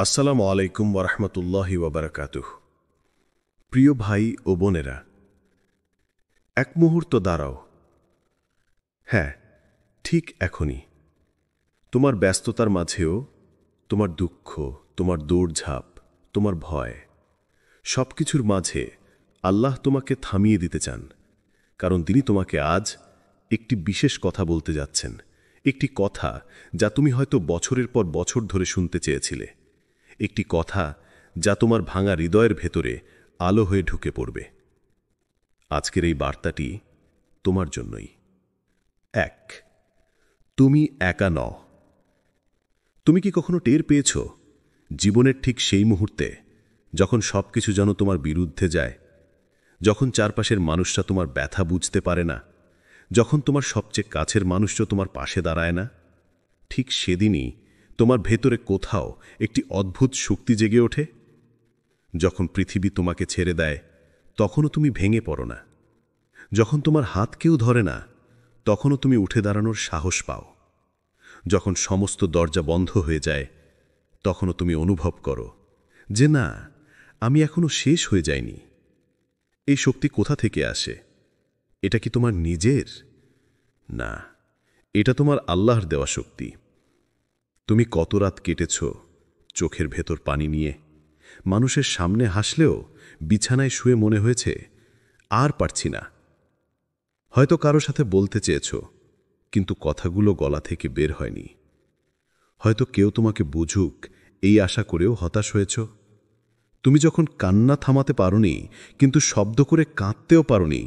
আসসালামু আলাইকুম ওয়ারহমতুল্লাহি ওয়াবারাকাতুহ। প্রিয় ভাই ও বোনেরা, এক মুহূর্ত দাঁড়াও। হ্যাঁ, ঠিক এখনই। তোমার ব্যস্ততার মাঝেও, তোমার দুঃখ, তোমার দৌড়ঝাঁপ, তোমার ভয়, সব কিছুর মাঝে আল্লাহ তোমাকে থামিয়ে দিতে চান, কারণ তিনি তোমাকে আজ একটি বিশেষ কথা বলতে যাচ্ছেন। একটি কথা যা তুমি হয়তো বছরের পর বছর ধরে শুনতে চেয়েছিলে। একটি কথা যা তোমার ভাঙা হৃদয়ের ভেতরে আলো হয়ে ঢুকে পড়বে। আজকের এই বার্তাটি তোমার জন্যই। ১, তুমি একা নও। তুমি কি কখনো টের পেয়েছ, জীবনের ঠিক সেই মুহূর্তে যখন সবকিছু যেন তোমার বিরুদ্ধে যায়, যখন চারপাশের মানুষরা তোমার ব্যথা বুঝতে পারে না, যখন তোমার সবচেয়ে কাছের মানুষও তোমার পাশে দাঁড়ায় না, ঠিক সেদিনই তোমার ভেতরে কোথাও একটি অদ্ভুত শক্তি জেগে ওঠে। যখন পৃথিবী তোমাকে ছেড়ে দেয়, তখনও তুমি ভেঙে পড়ো না। যখন তোমার হাত কেউ ধরে না, তখনও তুমি উঠে দাঁড়ানোর সাহস পাও। যখন সমস্ত দরজা বন্ধ হয়ে যায়, তখনও তুমি অনুভব করো যে না, আমি এখনো শেষ হয়ে যাইনি। এই শক্তি কোথা থেকে আসে? এটা কি তোমার নিজের? না, এটা তোমার আল্লাহর দেওয়া শক্তি। তুমি কত রাত কেটেছ চোখের ভেতর পানি নিয়ে, মানুষের সামনে হাসলেও বিছানায় শুয়ে মনে হয়েছে আর পারছি না। হয়তো কারো সাথে বলতে চেয়েছ, কিন্তু কথাগুলো গলা থেকে বের হয়নি। হয়তো কেউ তোমাকে বুঝুক এই আশা করেও হতাশ হয়েছ। তুমি যখন কান্না থামাতে পারোনি, কিন্তু শব্দ করে কাঁদতেও পারোনি,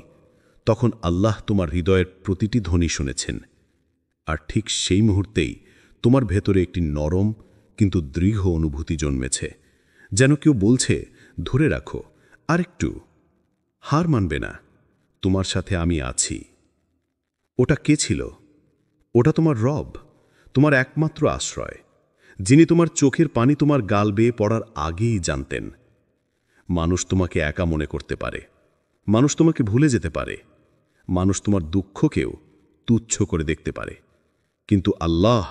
তখন আল্লাহ তোমার হৃদয়ের প্রতিটি ধ্বনি শুনেছেন। আর ঠিক সেই মুহূর্তেই তোমার ভেতরে একটি নরম কিন্তু দৃঢ় অনুভূতি জন্মেছে, যেন কেউ বলছে, ধরে রাখো, আরেকটু, হার মানবে না, তোমার সাথে আমি আছি। ওটা কে ছিল? ওটা তোমার রব, তোমার একমাত্র আশ্রয়, যিনি তোমার চোখের পানি তোমার গাল বেয়ে পড়ার আগেই জানতেন। মানুষ তোমাকে একা মনে করতে পারে, মানুষ তোমাকে ভুলে যেতে পারে, মানুষ তোমার দুঃখকেও তুচ্ছ করে দেখতে পারে, কিন্তু আল্লাহ,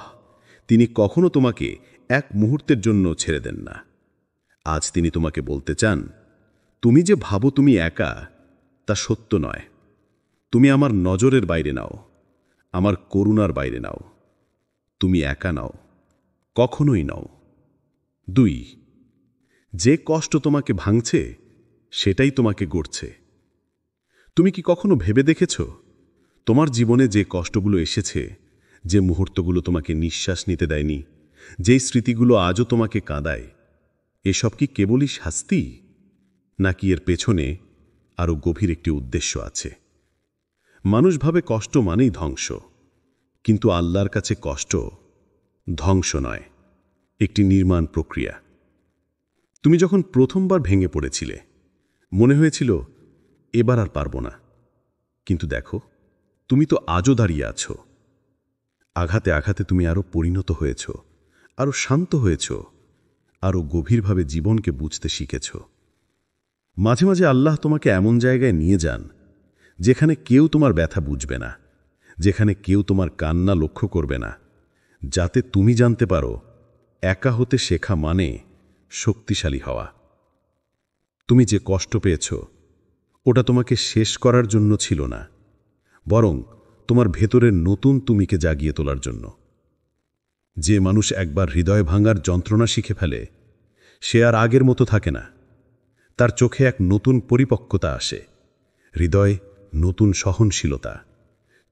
তিনি কখনো তোমাকে এক মুহূর্তের জন্য ছেড়ে দেন না। আজ তিনি তোমাকে বলতে চান, তুমি যে ভাবো তুমি একা, তা সত্য নয়। তুমি আমার নজরের বাইরে নাও, আমার করুণার বাইরে নাও। তুমি একা নাও, কখনোই নাও। ২, যে কষ্ট তোমাকে ভাঙছে, সেটাই তোমাকে গড়ছে। তুমি কি কখনো ভেবে দেখেছ, তোমার জীবনে যে কষ্টগুলো এসেছে, যে মুহূর্তগুলো তোমাকে নিঃশ্বাস নিতে দেয়নি, যেই স্মৃতিগুলো আজও তোমাকে কাঁদায়, এসব কি কেবলই শাস্তি, নাকি এর পেছনে আরও গভীর একটি উদ্দেশ্য আছে? মানুষ ভাবে কষ্ট মানেই ধ্বংস, কিন্তু আল্লাহর কাছে কষ্ট ধ্বংস নয়, একটি নির্মাণ প্রক্রিয়া। তুমি যখন প্রথমবার ভেঙে পড়েছিলে, মনে হয়েছিল এবার আর পারব না, কিন্তু দেখো, তুমি তো আজও দাঁড়িয়ে আছো। আঘাতে আঘাতে তুমি আরও পরিণত হয়েছ, আরও শান্ত হয়েছ, আরও গভীরভাবে জীবনকে বুঝতে শিখেছ। মাঝে মাঝে আল্লাহ তোমাকে এমন জায়গায় নিয়ে যান, যেখানে কেউ তোমার ব্যথা বুঝবে না, যেখানে কেউ তোমার কান্না লক্ষ্য করবে না, যাতে তুমি জানতে পারো, একা হতে শেখা মানে শক্তিশালী হওয়া। তুমি যে কষ্ট পেয়েছ, ওটা তোমাকে শেষ করার জন্য ছিল না, বরং তোমার ভেতরের নতুন তুমিকে জাগিয়ে তোলার জন্য। যে মানুষ একবার হৃদয় ভাঙার যন্ত্রণা শিখে ফেলে, সে আর আগের মতো থাকে না। তার চোখে এক নতুন পরিপক্কতা আসে, হৃদয়ে নতুন সহনশীলতা,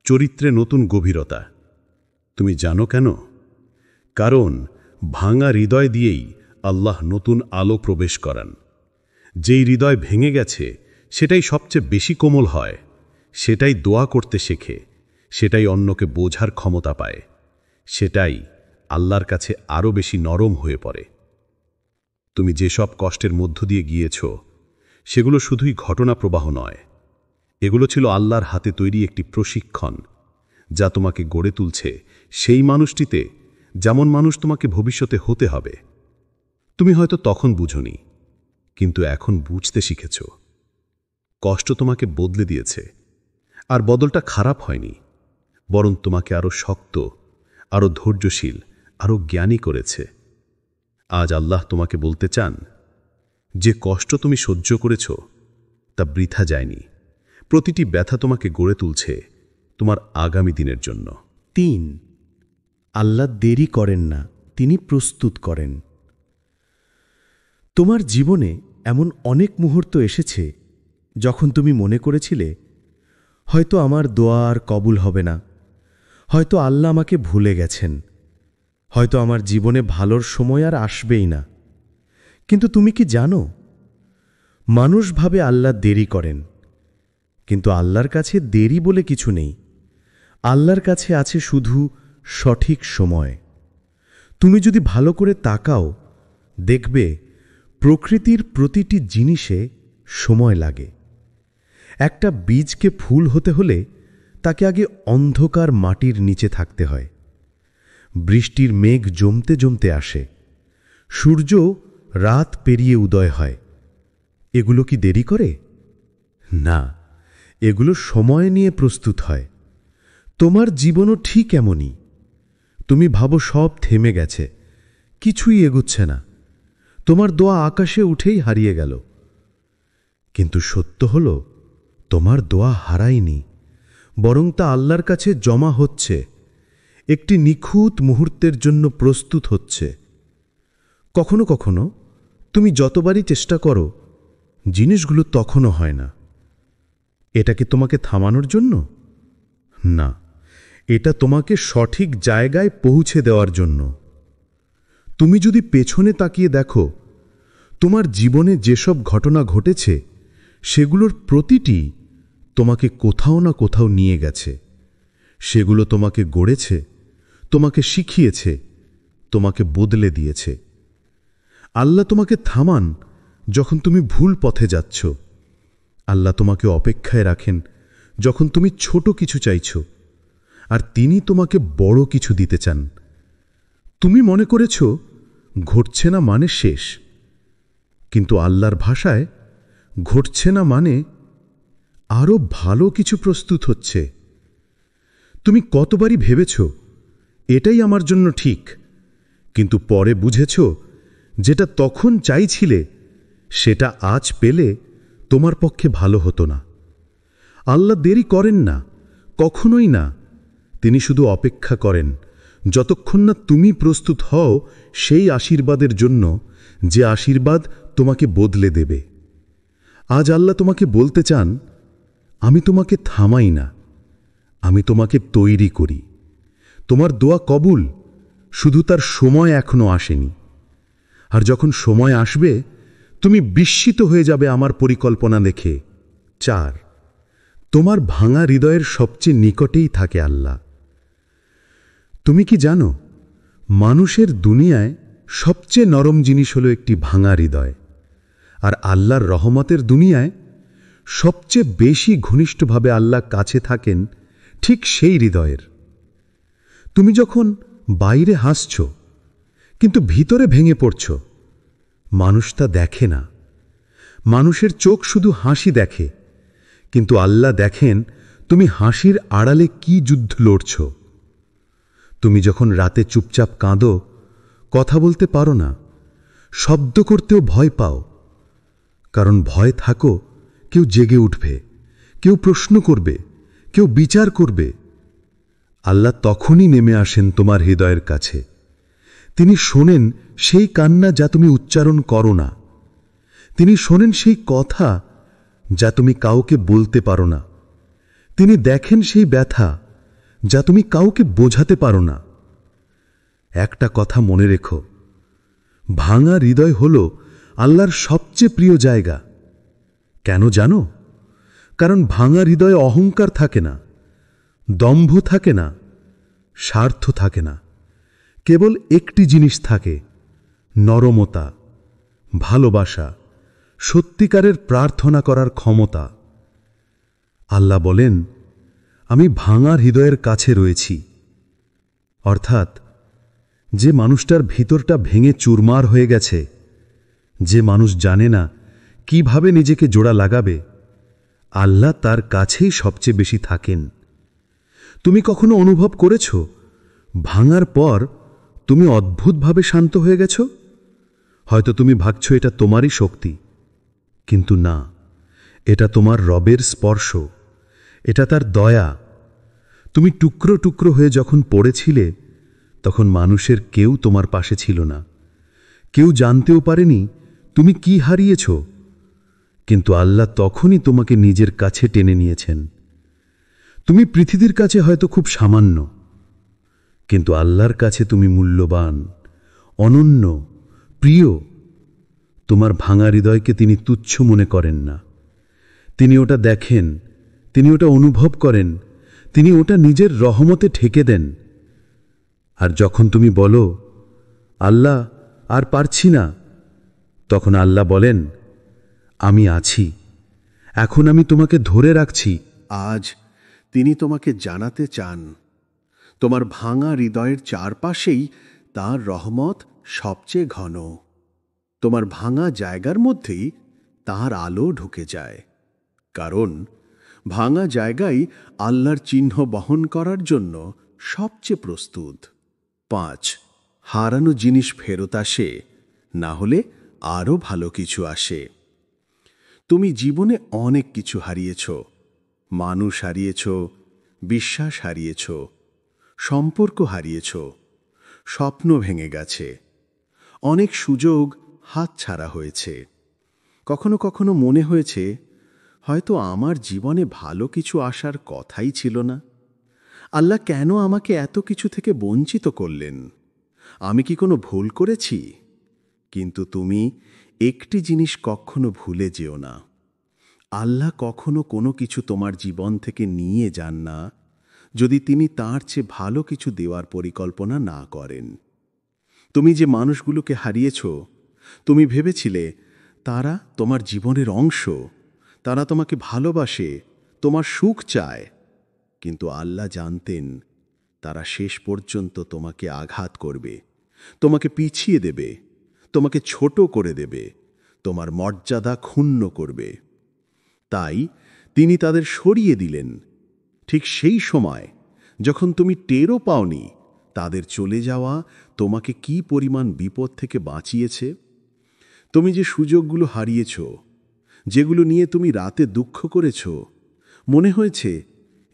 চরিত্রে নতুন গভীরতা। তুমি জানো কেন? কারণ ভাঙা হৃদয় দিয়েই আল্লাহ নতুন আলো প্রবেশ করান। যেই হৃদয় ভেঙে গেছে, সেটাই সবচেয়ে বেশি কোমল হয়, সেটাই দোয়া করতে শেখে, সেটাই অন্যকে বোঝার ক্ষমতা পায়, সেটাই আল্লাহর কাছে আরও বেশি নরম হয়ে পড়ে। তুমি যেসব কষ্টের মধ্য দিয়ে গিয়েছ, সেগুলো শুধুই ঘটনা প্রবাহ নয়, এগুলো ছিল আল্লাহর হাতে তৈরি একটি প্রশিক্ষণ, যা তোমাকে গড়ে তুলছে সেই মানুষটিতে যেমন মানুষ তোমাকে ভবিষ্যতে হতে হবে। তুমি হয়তো তখন বুঝোনি, কিন্তু এখন বুঝতে শিখেছ। কষ্ট তোমাকে বদলে দিয়েছে, আর বদলটা খারাপ হয়নি, বরং তোমাকে আরও শক্ত, আরও ধৈর্যশীল, আরও জ্ঞানী করেছে। আজ আল্লাহ তোমাকে বলতে চান, যে কষ্ট তুমি সহ্য করেছ তা বৃথা যায়নি। প্রতিটি ব্যথা তোমাকে গড়ে তুলছে তোমার আগামী দিনের জন্য। 3 আল্লাহ দেরি করেন না, তিনি প্রস্তুত করেন। তোমার জীবনে এমন অনেক মুহূর্ত এসেছে যখন তুমি মনে করেছিলে হয়তো আমার দোয়া আর কবুল হবে না, হয়তো আল্লাহ আমাকে ভুলে গেছেন, হয়তো আমার জীবনে ভালোর সময় আর আসবেই না। কিন্তু তুমি কি জানো, মানুষ ভাবে আল্লাহ দেরি করেন, কিন্তু আল্লাহর কাছে দেরি বলে কিছু নেই। আল্লাহর কাছে আছে শুধু সঠিক সময়। তুমি যদি ভালো করে তাকাও, দেখবে প্রকৃতির প্রতিটি জিনিসে সময় লাগে। একটা বীজকে ফুল হতে হলে তাকে আগে অন্ধকার মাটির নিচে থাকতে হয়। বৃষ্টির মেঘ জমতে জমতে আসে, সূর্য রাত পেরিয়ে উদয় হয়। এগুলো কি দেরি করে? না, এগুলো সময় নিয়ে প্রস্তুত হয়। তোমার জীবনও ঠিক এমনই। তুমি ভাবো সব থেমে গেছে, কিছুই এগুচ্ছে না, তোমার দোয়া আকাশে উঠেই হারিয়ে গেল। কিন্তু সত্য হল, তোমার দোয়া হারায়নি, বরং তা আল্লাহর কাছে জমা হচ্ছে, একটি নিখুঁত মুহূর্তের জন্য প্রস্তুত হচ্ছে। কখনো কখনো তুমি যতবারই চেষ্টা করো, জিনিসগুলো তখনও হয় না। এটা কি তোমাকে থামানোর জন্য? না, এটা তোমাকে সঠিক জায়গায় পৌঁছে দেওয়ার জন্য। তুমি যদি পেছনে তাকিয়ে দেখো, তোমার জীবনে যেসব ঘটনা ঘটেছে সেগুলোর প্রতিটি তোমাকে কোথাও না কোথাও নিয়ে গেছে। সেগুলো তোমাকে গড়েছে, তোমাকে শিখিয়েছে, তোমাকে বদলে দিয়েছে। আল্লাহ তোমাকে থামান যখন তুমি ভুল পথে যাচ্ছ। আল্লাহ তোমাকে অপেক্ষায় রাখেন যখন তুমি ছোট কিছু চাইছ, আর তিনি তোমাকে বড় কিছু দিতে চান। তুমি মনে করেছ ঘটছে না মানে শেষ, কিন্তু আল্লাহর ভাষায় ঘটছে না মানে আরও ভালো কিছু প্রস্তুত হচ্ছে। তুমি কতবারই ভেবেছ এটাই আমার জন্য ঠিক, কিন্তু পরে বুঝেছ যেটা তখন চাইছিলে সেটা আজ পেলে তোমার পক্ষে ভালো হতো না। আল্লাহ দেরি করেন না, কখনোই না। তিনি শুধু অপেক্ষা করেন যতক্ষণ না তুমি প্রস্তুত হও সেই আশীর্বাদের জন্য, যে আশীর্বাদ তোমাকে বদলে দেবে। আজ আল্লাহ তোমাকে বলতে চান, আমি তোমাকে থামাই না, আমি তোমাকে তৈরি করি। তোমার দোয়া কবুল, শুধু তার সময় এখনো আসেনি। আর যখন সময় আসবে, তুমি বিস্মিত হয়ে যাবে আমার পরিকল্পনা দেখে। 4 তোমার ভাঙা হৃদয়ের সবচেয়ে নিকটেই থাকে আল্লাহ। তুমি কি জানো, মানুষের দুনিয়ায় সবচেয়ে নরম জিনিস হলো একটি ভাঙা হৃদয়, আর আল্লাহর রহমতের দুনিয়ায় সবচেয়ে বেশি ঘনিষ্ঠভাবে আল্লাহ কাছে থাকেন ঠিক সেই হৃদয়ের। তুমি যখন বাইরে হাসছ কিন্তু ভিতরে ভেঙে পড়ছ, মানুষ তা দেখে না। মানুষের চোখ শুধু হাসি দেখে, কিন্তু আল্লাহ দেখেন তুমি হাসির আড়ালে কি যুদ্ধ লড়ছ। তুমি যখন রাতে চুপচাপ কাঁদো, কথা বলতে পারো না, শব্দ করতেও ভয় পাও, কারণ ভয় থাকো কেউ জেগে উঠবে, কেউ প্রশ্ন করবে, কেউ বিচার করবে। আল্লাহ তখনই নেমে আসেন তোমার হৃদয়ের কাছে। তিনি শোনেন সেই কান্না যা তুমি উচ্চারণ করো না। তিনি শোনেন সেই কথা যা তুমি কাউকে বলতে পারো না। তিনি দেখেন সেই ব্যথা যা তুমি কাউকে বোঝাতে পারো না। একটা কথা মনে রেখো, ভাঙা হৃদয় হল আল্লাহর সবচেয়ে প্রিয় জায়গা। কেন জানো? কারণ ভাঙা হৃদয়ে অহংকার থাকে না, দম্ভ থাকে না, স্বার্থ থাকে না। কেবল একটি জিনিস থাকে, নরমতা, ভালোবাসা, সত্যিকারের প্রার্থনা করার ক্ষমতা। আল্লাহ বলেন, আমি ভাঙা হৃদয়ের কাছে রয়েছি। অর্থাৎ যে মানুষটার ভিতরটা ভেঙে চুরমার হয়ে গেছে, যে মানুষ জানে না কিভাবে নিজেকে জোড়া লাগাবে, আল্লাহ তার কাছেই সবচেয়ে বেশি থাকেন। তুমি কখনো অনুভব করেছ ভাঙার পর তুমি অদ্ভুতভাবে শান্ত হয়ে গেছ? হয়তো তুমি ভাবছ এটা তোমারই শক্তি, কিন্তু না, এটা তোমার রবের স্পর্শ, এটা তার দয়া। তুমি টুকরো টুকরো হয়ে যখন পড়েছিলে, তখন মানুষের কেউ তোমার পাশে ছিল না, কেউ জানতেও পারেনি তুমি কি হারিয়েছ। কিন্তু আল্লাহ তখনই তোমাকে নিজের কাছে টেনে নিয়েছেন। তুমি পৃথিবীর কাছে হয়তো খুব সামান্য, কিন্তু আল্লাহর কাছে তুমি মূল্যবান, অনন্য, প্রিয়। তোমার ভাঙা হৃদয়কে তিনি তুচ্ছ মনে করেন না। তিনি ওটা দেখেন, তিনি ওটা অনুভব করেন, তিনি ওটা নিজের রহমতে ঠেকে দেন। আর যখন তুমি বলো, আল্লাহ আর পারছি না, তখন আল্লাহ বলেন, আমি আছি, এখন আমি তোমাকে ধরে রাখছি। আজ তিনি তোমাকে জানাতে চান, তোমার ভাঙা হৃদয়ের চারপাশেই তার রহমত সবচেয়ে ঘন। তোমার ভাঙা জায়গার মধ্যেই তার আলো ঢুকে যায়, কারণ ভাঙা জায়গাই আল্লাহর চিহ্ন বহন করার জন্য সবচেয়ে প্রস্তুত। 5, হারানো জিনিস ফেরত আসে, না হলে আরও ভালো কিছু আসে। তুমি জীবনে অনেক কিছু হারিয়েছ, মানুষ হারিয়েছ, বিশ্বাস হারিয়েছ, সম্পর্ক হারিয়েছ, স্বপ্ন ভেঙে গেছে, অনেক সুযোগ হাতছাড়া হয়েছে। কখনো কখনো মনে হয়েছে হয়তো আমার জীবনে ভালো কিছু আসার কথাই ছিল না। আল্লাহ কেন আমাকে এত কিছু থেকে বঞ্চিত করলেন? আমি কি কোনো ভুল করেছি? কিন্তু তুমি একটি জিনিস কখনো ভুলে যেও না, আল্লাহ কখনো কোনো কিছু তোমার জীবন থেকে নিয়ে যান না যদি তিনি তার চেয়ে ভালো কিছু দেওয়ার পরিকল্পনা না করেন। তুমি যে মানুষগুলোকে হারিয়েছ, তুমি ভেবেছিলে তারা তোমার জীবনের অংশ, তারা তোমাকে ভালোবাসে, তোমার সুখ চায়, কিন্তু আল্লাহ জানতেন তারা শেষ পর্যন্ত তোমাকে আঘাত করবে, তোমাকে পিছিয়ে দেবে, তোমাকে ছোট করে দেবে, তোমার মর্যাদা ক্ষুণ্ণ করবে। তাই তিনি তাদের সরিয়ে দিলেন ঠিক সেই সময় যখন তুমি টেরও পাওনি তাদের চলে যাওয়া তোমাকে কি পরিমাণ বিপদ থেকে বাঁচিয়েছে। তুমি যে সুযোগগুলো হারিয়েছ, যেগুলো নিয়ে তুমি রাতে দুঃখ করেছ, মনে হয়েছে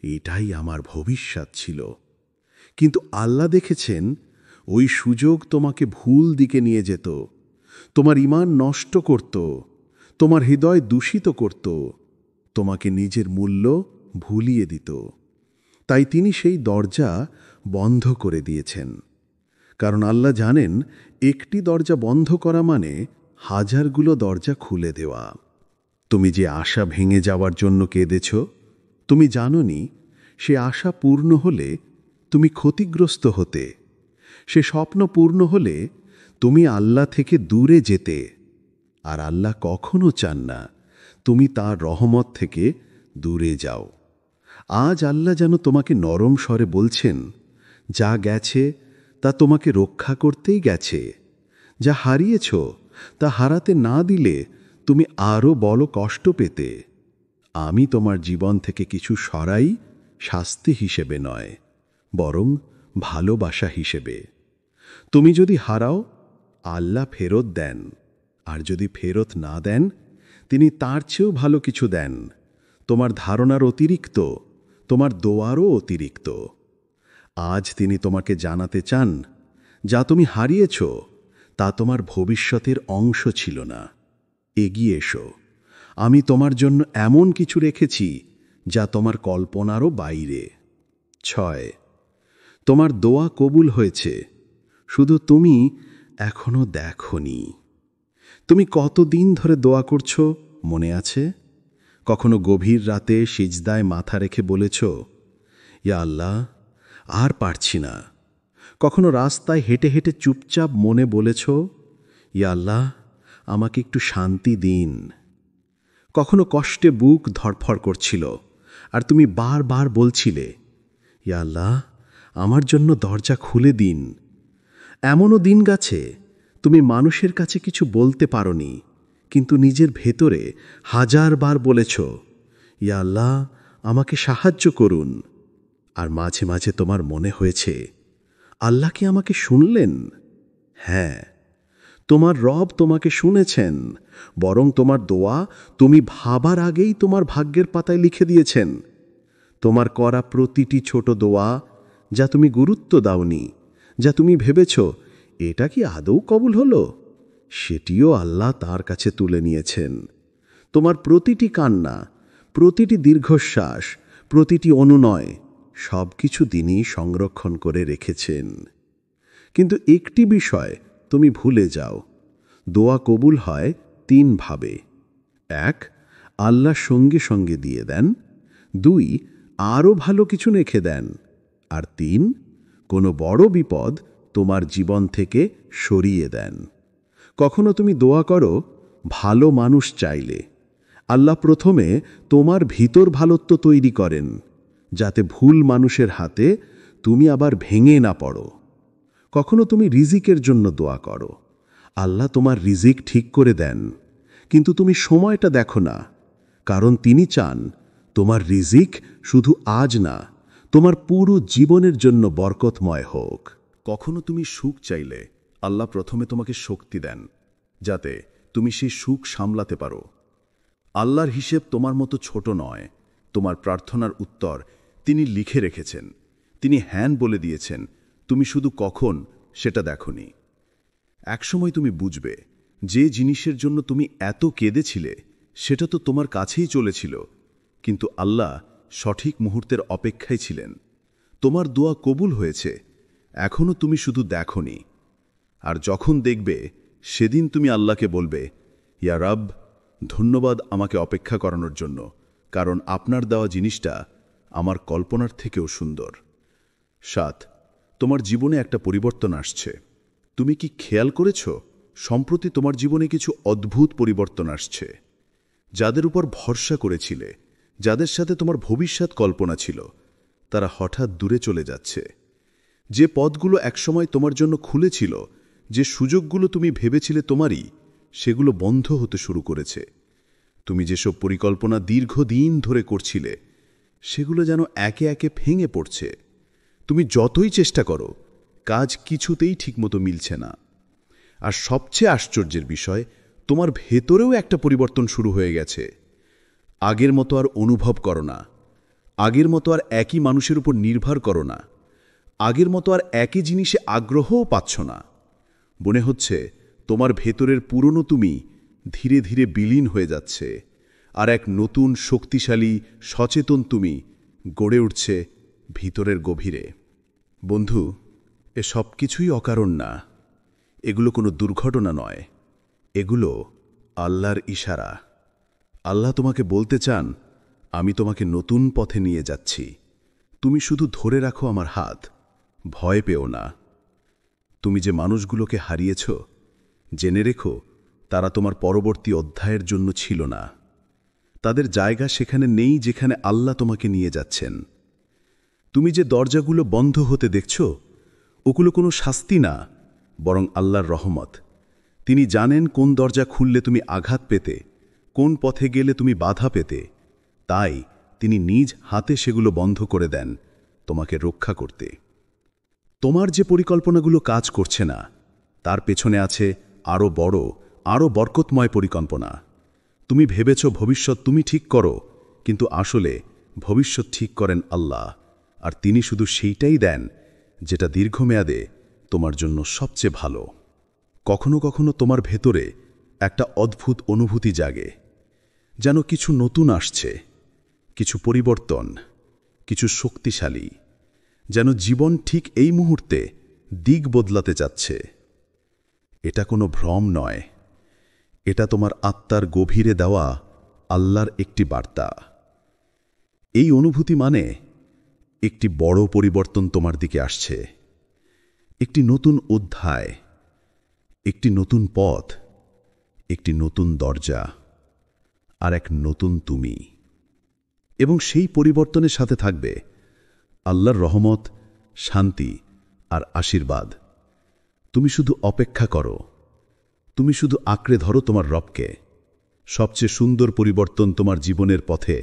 এটাই আমার ভবিষ্যৎ ছিল, কিন্তু আল্লাহ দেখেছেন ওই সুযোগ তোমাকে ভুল দিকে নিয়ে যেত, তোমার ঈমান নষ্ট করত, তোমার হৃদয় দূষিত করত, তোমাকে নিজের মূল্য ভুলিয়ে দিত। তাই তিনি সেই দরজা বন্ধ করে দিয়েছেন, কারণ আল্লাহ জানেন একটি দরজা বন্ধ করা মানে হাজারগুলো দরজা খুলে দেওয়া। তুমি যে আশা ভেঙে যাওয়ার জন্য কেঁদেছ, তুমি জানোনি সে আশা পূর্ণ হলে তুমি ক্ষতিগ্রস্ত হতে, সে স্বপ্ন পূর্ণ হলে তুমি আল্লাহ থেকে দূরে যেতে। আর আল্লাহ কখনো চান না তুমি তার রহমত থেকে দূরে যাও। আজ আল্লাহ যেন তোমাকে নরম স্বরে বলছেন, যা গেছে তা তোমাকে রক্ষা করতেই গেছে, যা হারিয়েছ তা হারাতে না দিলে তুমি আরও বড় কষ্ট পেতে। আমি তোমার জীবন থেকে কিছু সরাই শাস্তি হিসেবে নয়, বরং ভালোবাসা হিসেবে। তুমি যদি হারাও, আল্লাহ ফেরত দেন, আর যদি ফেরত না দেন, তিনি তার চেয়েও ভালো কিছু দেন, তোমার ধারণার অতিরিক্ত, তোমার দোয়ারও অতিরিক্ত। আজ তিনি তোমাকে জানাতে চান, যা তুমি হারিয়েছ তা তোমার ভবিষ্যতের অংশ ছিল না। এগিয়ে এসো, আমি তোমার জন্য এমন কিছু রেখেছি যা তোমার কল্পনারও বাইরে। 6, তোমার দোয়া কবুল হয়েছে, শুধু তুমি এখনো দেখোনি। তুমি কতদিন ধরে দোয়া করছো মনে আছে? কখনো গভীর রাতে সিজদায় মাথা রেখে বলেছ, ইয়া আল্লাহ আর পারছি না। কখনো রাস্তায় হেঁটে হেঁটে চুপচাপ মনে বলেছ, ইয়া আল্লাহ আমাকে একটু শান্তি দিন। কখনো কষ্টে বুক ধড়ফড় করছিল আর তুমি বারবার বলছিলে, ইয়া আল্লাহ আমার জন্য দরজা খুলে দিন। এমনও দিন গেছে তুমি মানুষের কাছে কিছু বলতে পারোনি, কিন্তু নিজের ভেতরে হাজারবার বলেছ, ইয়া আল্লাহ আমাকে সাহায্য করুন। আর মাঝে মাঝে তোমার মনে হয়েছে, আল্লাহ কি আমাকে শুনলেন? হ্যাঁ, তোমার রব তোমাকে শুনেছেন, বরং তোমার দোয়া তুমি ভাবার আগেই তোমার ভাগ্যের পাতায় লিখে দিয়েছেন। তোমার করা প্রতিটি ছোট দোয়া, যা তুমি গুরুত্ব দাওনি, যা তুমি ভেবেছ এটা কি আদৌ কবুল হলো, সেটিও আল্লাহ তার কাছে তুলে নিয়েছেন। তোমার প্রতিটি কান্না, প্রতিটি দীর্ঘশ্বাস, প্রতিটি অনুনয়, সব কিছু তিনি সংরক্ষণ করে রেখেছেন। কিন্তু একটি বিষয় তুমি ভুলে যাও, দোয়া কবুল হয় 3 ভাবে। 1, আল্লাহ সঙ্গে সঙ্গে দিয়ে দেন। 2, আরও ভালো কিছু রেখে দেন। আর 3, কোনো বড় বিপদ তোমার জীবন থেকে সরিয়ে দেন। কখনো তুমি দোয়া করো ভালো মানুষ চাইলে, আল্লাহ প্রথমে তোমার ভিতর ভালোত্ব তৈরি করেন, যাতে ভুল মানুষের হাতে তুমি আবার ভেঙে না পড়ো। কখনো তুমি রিজিকের জন্য দোয়া করো, আল্লাহ তোমার রিজিক ঠিক করে দেন, কিন্তু তুমি সময়টা দেখো না, কারণ তিনি চান তোমার রিজিক শুধু আজ না, তোমার পুরো জীবনের জন্য বরকতময় হোক। কখনো তুমি সুখ চাইলে আল্লাহ প্রথমে তোমাকে শক্তি দেন, যাতে তুমি সেই সুখ সামলাতে পারো। আল্লাহর হিসেব তোমার মতো ছোট নয়। তোমার প্রার্থনার উত্তর তিনি লিখে রেখেছেন। তিনি হ্যাঁ বলে দিয়েছেন, তুমি শুধু কখন সেটা দেখোনি। একসময় তুমি বুঝবে যে জিনিসের জন্য তুমি এত কেঁদেছিলে সেটা তো তোমার কাছেই চলেছিল, কিন্তু আল্লাহ সঠিক মুহূর্তের অপেক্ষায় ছিলেন। তোমার দোয়া কবুল হয়েছে, এখনো তুমি শুধু দেখোনি। আর যখন দেখবে, সেদিন তুমি আল্লাহকে বলবে, ইয়া রব, ধন্যবাদ আমাকে অপেক্ষা করানোর জন্য, কারণ আপনার দেওয়া জিনিসটা আমার কল্পনার থেকেও সুন্দর। 7, তোমার জীবনে একটা পরিবর্তন আসছে। তুমি কি খেয়াল করেছ, সম্প্রতি তোমার জীবনে কিছু অদ্ভুত পরিবর্তন আসছে? যাদের উপর ভরসা করেছিলে, যাদের সাথে তোমার ভবিষ্যৎ কল্পনা ছিল, তারা হঠাৎ দূরে চলে যাচ্ছে। যে পথগুলো একসময় তোমার জন্য খুলেছিল, যে সুযোগগুলো তুমি ভেবেছিলে তোমারই, সেগুলো বন্ধ হতে শুরু করেছে। তুমি যেসব পরিকল্পনা দীর্ঘদিন ধরে করছিলে, সেগুলো যেন একে একে ভেঙে পড়ছে। তুমি যতই চেষ্টা করো, কাজ কিছুতেই ঠিকমতো মিলছে না। আর সবচেয়ে আশ্চর্যের বিষয়, তোমার ভেতরেও একটা পরিবর্তন শুরু হয়ে গেছে। আগের মতো আর অনুভব করো না, আগের মতো আর একই মানুষের উপর নির্ভর করো না, আগের মতো আর একই জিনিসে আগ্রহও পাচ্ছ না। মনে হচ্ছে তোমার ভেতরের পুরনো তুমি ধীরে ধীরে বিলীন হয়ে যাচ্ছে, আর এক নতুন শক্তিশালী সচেতন তুমি গড়ে উঠছে ভিতরের গভীরে। বন্ধু, এ সব কিছুই অকারণ না, এগুলো কোনো দুর্ঘটনা নয়, এগুলো আল্লাহর ইশারা। আল্লাহ তোমাকে বলতে চান, আমি তোমাকে নতুন পথে নিয়ে যাচ্ছি, তুমি শুধু ধরে রাখো আমার হাত, ভয় পেও না। তুমি যে মানুষগুলোকে হারিয়েছ, জেনে রেখো তারা তোমার পরবর্তী অধ্যায়ের জন্য ছিল না। তাদের জায়গা সেখানে নেই যেখানে আল্লাহ তোমাকে নিয়ে যাচ্ছেন। তুমি যে দরজাগুলো বন্ধ হতে দেখছ, ওগুলো কোনো শাস্তি না, বরং আল্লাহর রহমত। তিনি জানেন কোন দরজা খুললে তুমি আঘাত পেতে, কোন পথে গেলে তুমি বাধা পেতে। তাই তিনি নিজ হাতে সেগুলো বন্ধ করে দেন তোমাকে রক্ষা করতে। তোমার যে পরিকল্পনাগুলো কাজ করছে না, তার পেছনে আছে আরও বড়, আরও বরকতময় পরিকল্পনা। তুমি ভেবেছ ভবিষ্যৎ তুমি ঠিক করো, কিন্তু আসলে ভবিষ্যৎ ঠিক করেন আল্লাহ, আর তিনি শুধু সেইটাই দেন যেটা দীর্ঘমেয়াদে তোমার জন্য সবচেয়ে ভালো। কখনো কখনো তোমার ভেতরে একটা অদ্ভুত অনুভূতি জাগে, যেন কিছু নতুন আসছে, কিছু পরিবর্তন, কিছু শক্তিশালী, যেন জীবন ঠিক এই মুহূর্তে দিক বদলাতে যাচ্ছে। এটা কোনো ভ্রম নয়, এটা তোমার আত্মার গভীরে দেওয়া আল্লাহর একটি বার্তা। এই অনুভূতি মানে একটি বড় পরিবর্তন তোমার দিকে আসছে, একটি নতুন অধ্যায়, একটি নতুন পথ, একটি নতুন দরজা, আর এক নতুন তুমি। এবং সেই পরিবর্তনের সাথে থাকবে আল্লাহর রহমত, শান্তি আর আশীর্বাদ। তুমি শুধু অপেক্ষা করো, তুমি শুধু আঁকড়ে ধরো তোমার রবকে। সবচেয়ে সুন্দর পরিবর্তন তোমার জীবনের পথে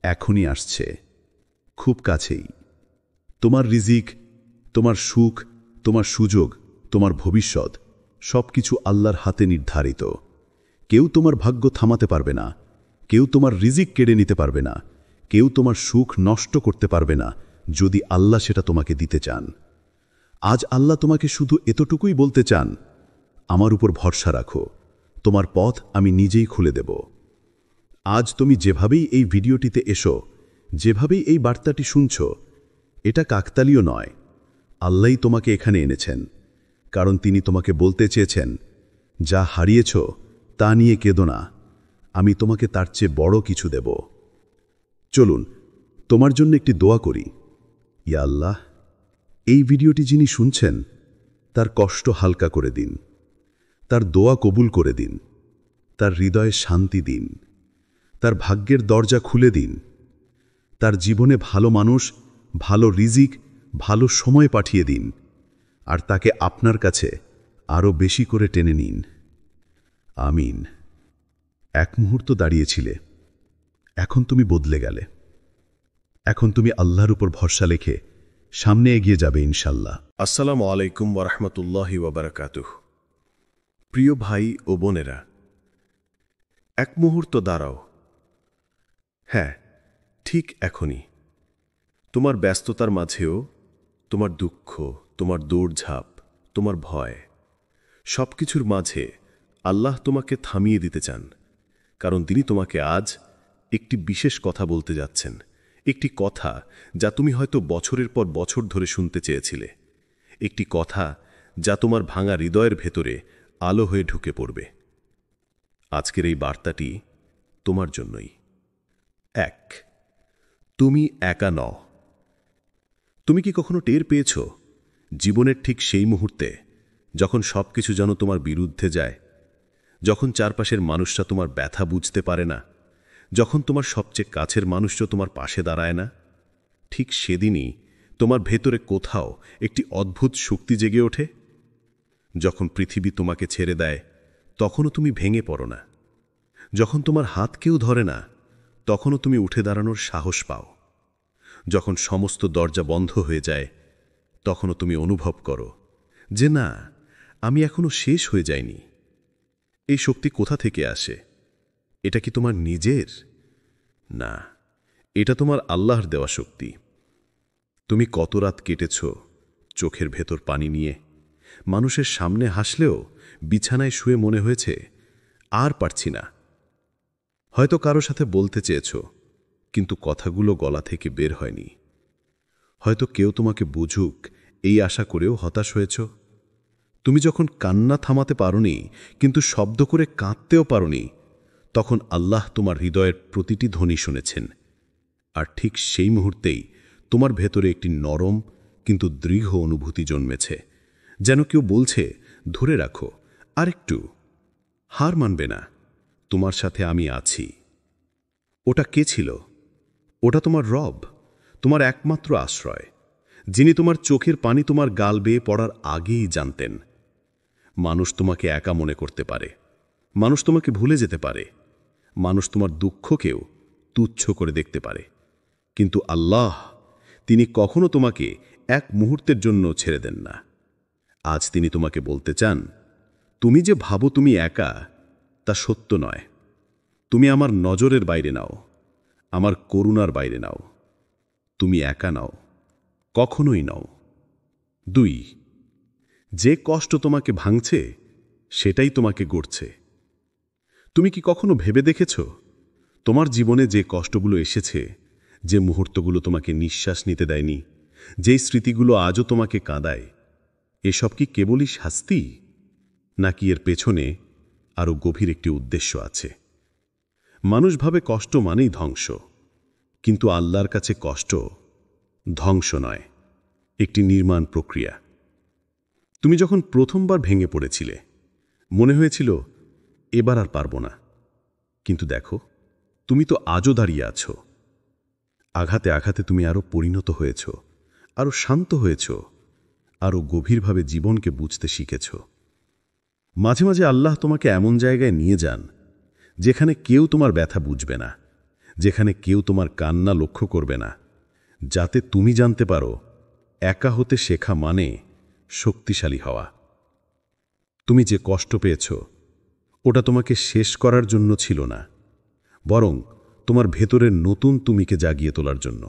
এখনই আসছে, খুব কাছেই। তোমার রিজিক, তোমার সুখ, তোমার সুযোগ, তোমার ভবিষ্যৎ, সব কিছু আল্লাহর হাতে নির্ধারিত। কেউ তোমার ভাগ্য থামাতে পারবে না, কেউ তোমার রিজিক কেড়ে নিতে পারবে না, কেউ তোমার সুখ নষ্ট করতে পারবে না যদি আল্লাহ সেটা তোমাকে দিতে চান। আজ আল্লাহ তোমাকে শুধু এতটুকুই বলতে চান, আমার উপর ভরসা রাখো, তোমার পথ আমি নিজেই খুলে দেব। আজ তুমি যেভাবেই এই ভিডিওটিতে এসো, যেভাবেই এই বার্তাটি শুনছ, এটা কাকতালীয় নয়। আল্লাহই তোমাকে এখানে এনেছেন, কারণ তিনি তোমাকে বলতে চেয়েছেন, যা হারিয়েছ তা নিয়ে কেঁদো না, আমি তোমাকে তার চেয়ে বড় কিছু দেব। চলুন তোমার জন্য একটি দোয়া করি। ইয়া আল্লাহ, এই ভিডিওটি যিনি শুনছেন তার কষ্ট হালকা করে দিন, তার দোয়া কবুল করে দিন, তার হৃদয়ে শান্তি দিন, তার ভাগ্যের দরজা খুলে দিন, তার জীবনে ভালো মানুষ, ভালো রিজিক, ভালো সময় পাঠিয়ে দিন, আর তাকে আপনার কাছে আরও বেশি করে টেনে নিন। আমিন। এক মুহূর্ত দাঁড়িয়েছিলে, এখন তুমি বদলে গেলে। এখন তুমি আল্লাহর উপর ভরসা রেখে সামনে এগিয়ে যাবে ইনশাল্লাহ। আসসালামু আলাইকুম ওয়ারহমতুল্লাহি ওয়াবারাকাতুহ। প্রিয় ভাই ও বোনেরা, এক মুহূর্ত দাঁড়াও। হ্যাঁ, ঠিক এখনই। তোমার ব্যস্ততার মাঝেও, তোমার দুঃখ, তোমার দৌড়ঝাঁপ, তোমার ভয়, সব কিছুর মাঝে আল্লাহ তোমাকে থামিয়ে দিতে চান, কারণ তিনি তোমাকে আজ একটি বিশেষ কথা বলতে যাচ্ছেন। একটি কথা যা তুমি হয়তো বছরের পর বছর ধরে শুনতে চেয়েছিলে, একটি কথা যা তোমার ভাঙা হৃদয়ের ভেতরে আলো হয়ে ঢুকে পড়বে। আজকের এই বার্তাটি তোমার জন্যই। এক, তুমি একা নও। তুমি কি কখনো টের পেয়েছ, জীবনের ঠিক সেই মুহূর্তে যখন সব কিছু যেন তোমার বিরুদ্ধে যায়, যখন চারপাশের মানুষরা তোমার ব্যথা বুঝতে পারে না, যখন তোমার সবচেয়ে কাছের মানুষও তোমার পাশে দাঁড়ায় না, ঠিক সেদিনই তোমার ভেতরে কোথাও একটি অদ্ভুত শক্তি জেগে ওঠে। যখন পৃথিবী তোমাকে ছেড়ে দেয়, তখনও তুমি ভেঙে পড়ো না। যখন তোমার হাত কেউ ধরে না, তখনও তুমি উঠে দাঁড়ানোর সাহস পাও। যখন সমস্ত দরজা বন্ধ হয়ে যায়, তখনও তুমি অনুভব করো যে না, আমি এখনো শেষ হয়ে যাইনি। এই শক্তি কোথা থেকে আসে? এটা কি তোমার নিজের? না, এটা তোমার আল্লাহর দেওয়া শক্তি। তুমি কত রাত কেটেছ চোখের ভেতর পানি নিয়ে, মানুষের সামনে হাসলেও বিছানায় শুয়ে মনে হয়েছে আর পারছি না। হয়তো কারো সাথে বলতে চেয়েছ, কিন্তু কথাগুলো গলা থেকে বের হয়নি। হয়তো কেউ তোমাকে বুঝুক এই আশা করেও হতাশ হয়েছ। তুমি যখন কান্না থামাতে পারোনি, কিন্তু শব্দ করে কাঁদতেও পারোনি, তখন আল্লাহ তোমার হৃদয়ের প্রতিটি ধ্বনি শুনেছেন। আর ঠিক সেই মুহূর্তেই তোমার ভেতরে একটি নরম কিন্তু দৃঢ় অনুভূতি জন্মেছে, যেন কেউ বলছে, ধরে রাখো, আরেকটু, হার মানবে না, তোমার সাথে আমি আছি। ওটা কে ছিল? ওটা তোমার রব, তোমার একমাত্র আশ্রয়, যিনি তোমার চোখের পানি তোমার গাল বেয়ে পড়ার আগেই জানতেন। মানুষ তোমাকে একা মনে করতে পারে, মানুষ তোমাকে ভুলে যেতে পারে, মানুষ তোমার দুঃখকেও তুচ্ছ করে দেখতে পারে, কিন্তু আল্লাহ, তিনি কখনো তোমাকে এক মুহূর্তের জন্য ছেড়ে দেন না। আজ তিনি তোমাকে বলতে চান, তুমি যে ভাবো তুমি একা, তা সত্য নয়। তুমি আমার নজরের বাইরে নাও, আমার করুণার বাইরে নাও। তুমি একা নাও, কখনোই নাও। 2, যে কষ্ট তোমাকে ভাঙছে সেটাই তোমাকে গড়ছে। তুমি কি কখনো ভেবে দেখেছ, তোমার জীবনে যে কষ্টগুলো এসেছে, যে মুহূর্তগুলো তোমাকে নিঃশ্বাস নিতে দেয়নি, যেই স্মৃতিগুলো আজও তোমাকে কাঁদায়, এসব কি কেবলই শাস্তি, নাকি এর পেছনে আরও গভীর একটি উদ্দেশ্য আছে? মানুষ ভাবে কষ্ট মানেই ধ্বংস, কিন্তু আল্লাহর কাছে কষ্ট ধ্বংস নয়, একটি নির্মাণ প্রক্রিয়া। তুমি যখন প্রথমবার ভেঙে পড়েছিলে, মনে হয়েছিল এবার আর পারব না, কিন্তু দেখো, তুমি তো আজও দাঁড়িয়ে আছো। আঘাতে আঘাতে তুমি আরও পরিণত হয়েছ, আরও শান্ত হয়েছ, আরও গভীরভাবে জীবনকে বুঝতে শিখেছ। মাঝে মাঝে আল্লাহ তোমাকে এমন জায়গায় নিয়ে যান যেখানে কেউ তোমার ব্যথা বুঝবে না, যেখানে কেউ তোমার কান্না লক্ষ্য করবে না, যাতে তুমি জানতে পারো একা হতে শেখা মানে শক্তিশালী হওয়া। তুমি যে কষ্ট পেয়েছ ওটা তোমাকে শেষ করার জন্য ছিল না, বরং তোমার ভেতরের নতুন তুমিকে জাগিয়ে তোলার জন্য।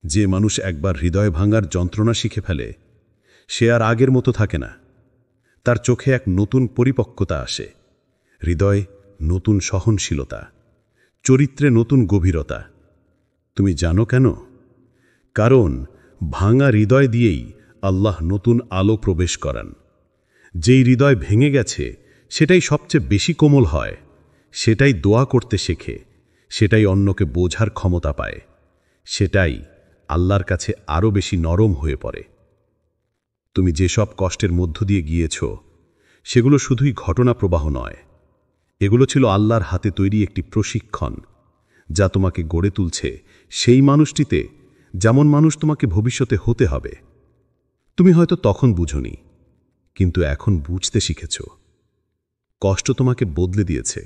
যে মানুষ একবার হৃদয় ভাঙার যন্ত্রণা শিখে ফেলে সে আর আগের মতো থাকে না। তার চোখে এক নতুন পরিপক্কতা আসে, হৃদয়ে নতুন সহনশীলতা, চরিত্রে নতুন গভীরতা। তুমি জানো কেন? কারণ ভাঙা হৃদয় দিয়েই আল্লাহ নতুন আলো প্রবেশ করান। যেই হৃদয় ভেঙে গেছে সেটাই সবচেয়ে বেশি কোমল হয়, সেটাই দোয়া করতে শেখে, সেটাই অন্যকে বোঝার ক্ষমতা পায়, সেটাই আল্লাহর কাছে আরও বেশি নরম হয়ে পড়ে। তুমি যেসব কষ্টের মধ্য দিয়ে গিয়েছ সেগুলো শুধুই ঘটনা প্রবাহ নয়, এগুলো ছিল আল্লাহর হাতে তৈরি একটি প্রশিক্ষণ, যা তোমাকে গড়ে তুলছে সেই মানুষটিতে যেমন মানুষ তোমাকে ভবিষ্যতে হতে হবে। তুমি হয়তো তখন বুঝোনি, কিন্তু এখন বুঝতে শিখেছ। কষ্ট তোমাকে বদলে দিয়েছে,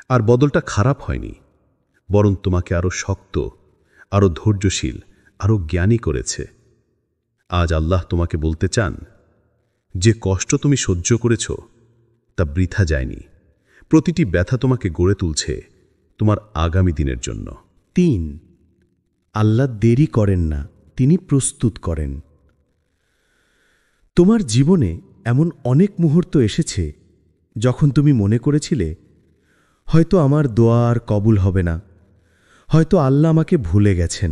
আর বদলটা খারাপ হয়নি, বরং তোমাকে আরও শক্ত, আরও ধৈর্যশীল, আরও জ্ঞানী করেছে। আজ আল্লাহ তোমাকে বলতে চান, যে কষ্ট তুমি সহ্য করেছ তা বৃথা যায়নি। প্রতিটি ব্যথা তোমাকে গড়ে তুলছে তোমার আগামী দিনের জন্য। 3, আল্লাহ দেরি করেন না, তিনি প্রস্তুত করেন। তোমার জীবনে এমন অনেক মুহূর্ত এসেছে যখন তুমি মনে করেছিলে হয়তো আমার দোয়া আর কবুল হবে না, হয়তো আল্লাহ আমাকে ভুলে গেছেন,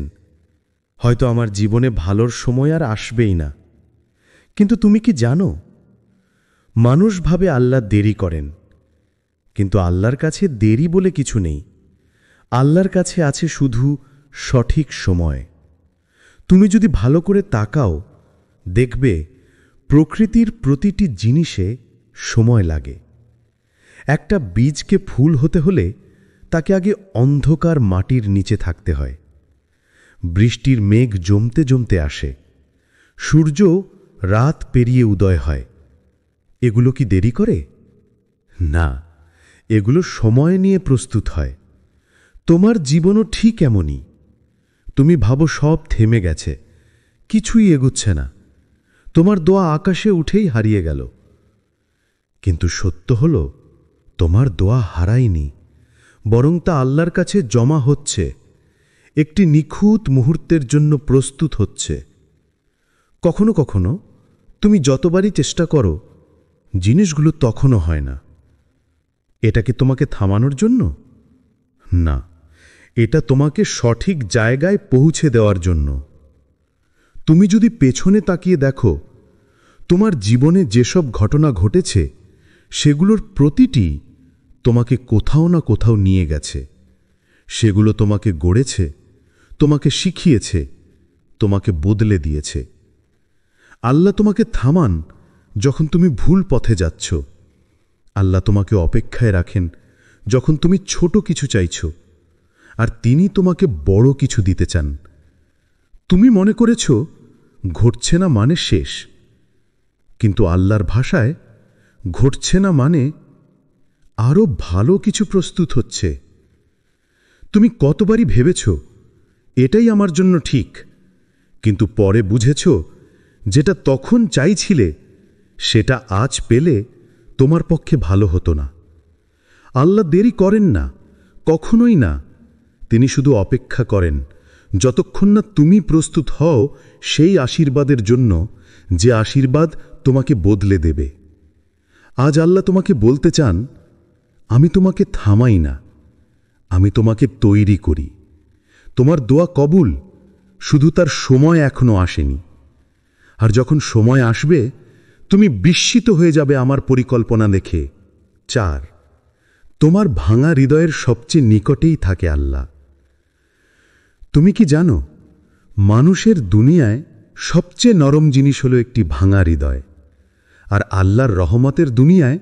হয়তো আমার জীবনে ভালোর সময় আর আসবেই না। কিন্তু তুমি কি জানো, মানুষ ভাবে আল্লাহ দেরি করেন, কিন্তু আল্লাহর কাছে দেরি বলে কিছু নেই। আল্লাহর কাছে আছে শুধু সঠিক সময়। তুমি যদি ভালো করে তাকাও দেখবে প্রকৃতির প্রতিটি জিনিসে সময় লাগে। একটা বীজকে ফুল হতে হলে তাকে আগে অন্ধকার মাটির নিচে থাকতে হয়। বৃষ্টির মেঘ জমতে জমতে আসে, সূর্য রাত পেরিয়ে উদয় হয়। এগুলো কি দেরি করে? না, এগুলো সময় নিয়ে প্রস্তুত হয়। তোমার জীবনও ঠিক এমনই। তুমি ভাবো সব থেমে গেছে, কিছুই এগুচ্ছে না, তোমার দোয়া আকাশে উঠেই হারিয়ে গেল। কিন্তু সত্য হল, তোমার দোয়া হারায়নি, বরং তা আল্লাহর কাছে জমা হচ্ছে, একটি নিখুঁত মুহূর্তের জন্য প্রস্তুত হচ্ছে। কখনো কখনো তুমি যতবারই চেষ্টা করো জিনিসগুলো তখনও হয় না। এটা কি তোমাকে থামানোর জন্য? না, এটা তোমাকে সঠিক জায়গায় পৌঁছে দেওয়ার জন্য। তুমি যদি পেছনে তাকিয়ে দেখো, তোমার জীবনে যেসব ঘটনা ঘটেছে সেগুলোর প্রতিটি তোমাকে কোথাও না কোথাও নিয়ে গেছে। সেগুলো তোমাকে গড়েছে, তোমাকে শিখিয়েছে, তোমাকে বদলে দিয়েছে। আল্লাহ তোমাকে থামান যখন তুমি ভুল পথে যাচ্ছ। আল্লাহ তোমাকে অপেক্ষায় রাখেন যখন তুমি ছোট কিছু চাইছ, আর তিনি তোমাকে বড় কিছু দিতে চান। তুমি মনে করেছ ঘটছে না মানে শেষ, কিন্তু আল্লাহর ভাষায় ঘটছে না মানে আরও ভালো কিছু প্রস্তুত হচ্ছে। তুমি কতবারই ভেবেছ এটাই আমার জন্য ঠিক, কিন্তু পরে বুঝেছ যেটা তখন চাইছিলে সেটা আজ পেলে তোমার পক্ষে ভালো হতো না। আল্লাহ দেরি করেন না, কখনোই না। তিনি শুধু অপেক্ষা করেন যতক্ষণ না তুমি প্রস্তুত হও সেই আশীর্বাদের জন্য, যে আশীর্বাদ তোমাকে বদলে দেবে। আজ আল্লাহ তোমাকে বলতে চান, আমি তোমাকে থামাই না, আমি তোমাকে তৈরি করি। তোমার দোয়া কবুল, শুধু তার সময় এখনো আসেনি। আর যখন সময় আসবে তুমি বিস্মিত হয়ে যাবে আমার পরিকল্পনা দেখে। 4, তোমার ভাঙা হৃদয়ের সবচেয়ে নিকটেই থাকে আল্লাহ। তুমি কি জানো, মানুষের দুনিয়ায় সবচেয়ে নরম জিনিস হলো একটি ভাঙা হৃদয়, আর আল্লাহর রহমতের দুনিয়ায়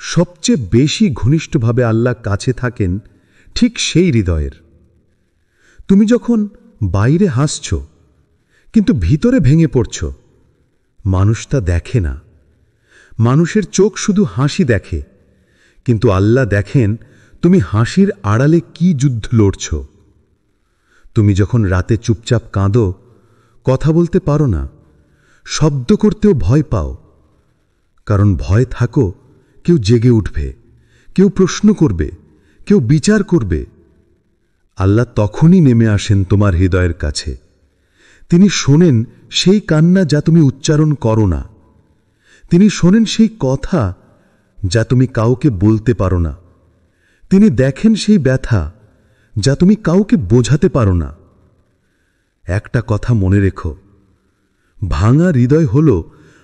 সবচেয়ে বেশি ঘনিষ্ঠভাবে আল্লাহ কাছে থাকেন ঠিক সেই হৃদয়ের। তুমি যখন বাইরে হাসছ কিন্তু ভিতরে ভেঙে পড়ছ, মানুষ তা দেখে না। মানুষের চোখ শুধু হাসি দেখে, কিন্তু আল্লাহ দেখেন তুমি হাসির আড়ালে কি যুদ্ধ লড়ছ। তুমি যখন রাতে চুপচাপ কাঁদো, কথা বলতে পারো না, শব্দ করতেও ভয় পাও, কারণ ভয় থাকো কেউ জেগে উঠবে, কেউ প্রশ্ন করবে, কেউ বিচার করবে। আল্লাহ তখনই নেমে আসেন তোমার হৃদয়ের কাছে। তিনি শোনেন সেই কান্না যা তুমি উচ্চারণ করো না। তিনি শোনেন সেই কথা যা তুমি কাউকে বলতে পারো না। তিনি দেখেন সেই ব্যথা যা তুমি কাউকে বোঝাতে পারো না। একটা কথা মনে রেখো, ভাঙা হৃদয় হল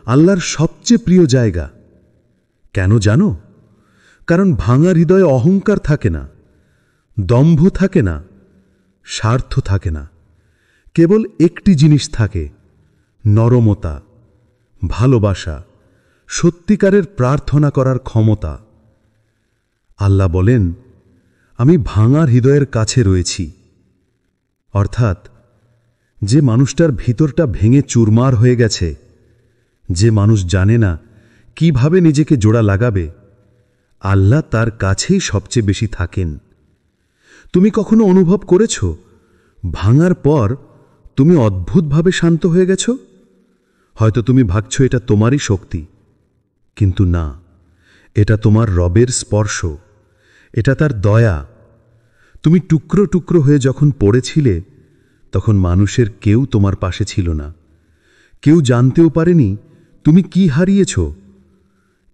আল্লাহর সবচেয়ে প্রিয় জায়গা। কেন জানো? কারণ ভাঙা হৃদয়ে অহংকার থাকে না, দম্ভ থাকে না, স্বার্থ থাকে না। কেবল একটি জিনিস থাকে, নরমতা, ভালোবাসা, সত্যিকারের প্রার্থনা করার ক্ষমতা। আল্লাহ বলেন, আমি ভাঙা হৃদয়ের কাছে রয়েছি। অর্থাৎ যে মানুষটার ভিতরটা ভেঙে চুরমার হয়ে গেছে, যে মানুষ জানে না কিভাবে নিজেকে জোড়া লাগাবে, আল্লাহ তার কাছেই সবচেয়ে বেশি থাকেন। তুমি কখনো অনুভব করেছ ভাঙার পর তুমি অদ্ভুতভাবে শান্ত হয়ে গেছ? হয়তো তুমি ভাবছ এটা তোমারই শক্তি, কিন্তু না, এটা তোমার রবের স্পর্শ, এটা তার দয়া। তুমি টুকরো টুকরো হয়ে যখন পড়েছিলে, তখন মানুষের কেউ তোমার পাশে ছিল না। কেউ জানতেও পারেনি তুমি কি হারিয়েছ,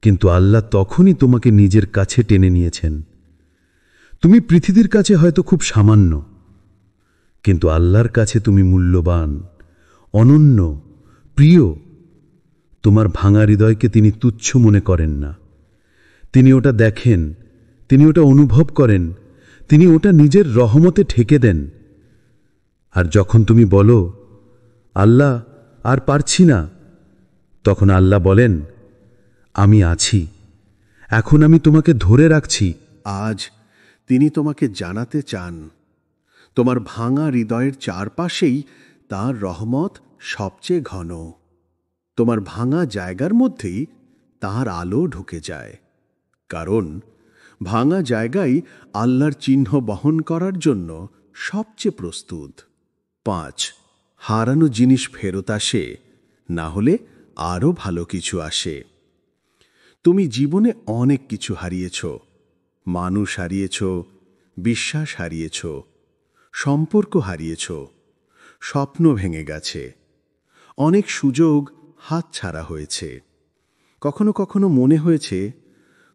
কিন্তু আল্লাহ তখনই তোমাকে নিজের কাছে টেনে নিয়েছেন। তুমি পৃথিবীর কাছে হয়তো খুব সামান্য, কিন্তু আল্লাহর কাছে তুমি মূল্যবান, অনন্য, প্রিয়। তোমার ভাঙা হৃদয়কে তিনি তুচ্ছ মনে করেন না। তিনি ওটা দেখেন, তিনি ওটা অনুভব করেন, তিনি ওটা নিজের রহমতে ঠেকে দেন। আর যখন তুমি বলো, আল্লাহ আর পারছি না, তখন আল্লাহ বলেন, আমি আছি, এখন আমি তোমাকে ধরে রাখছি। আজ তিনি তোমাকে জানাতে চান, তোমার ভাঙা হৃদয়ের চারপাশেই তার রহমত সবচেয়ে ঘন। তোমার ভাঙা জায়গার মধ্যেই তার আলো ঢুকে যায়, কারণ ভাঙা জায়গাই আল্লাহর চিহ্ন বহন করার জন্য সবচেয়ে প্রস্তুত। 5, হারানো জিনিস ফেরত আসে, না হলে আরও ভালো কিছু আসে। তুমি জীবনে অনেক কিছু হারিয়েছ, মানুষ হারিয়েছ, বিশ্বাস হারিয়েছ, সম্পর্ক হারিয়েছ, স্বপ্ন ভেঙে গেছে, অনেক সুযোগ হাতছাড়া হয়েছে। কখনো কখনো মনে হয়েছে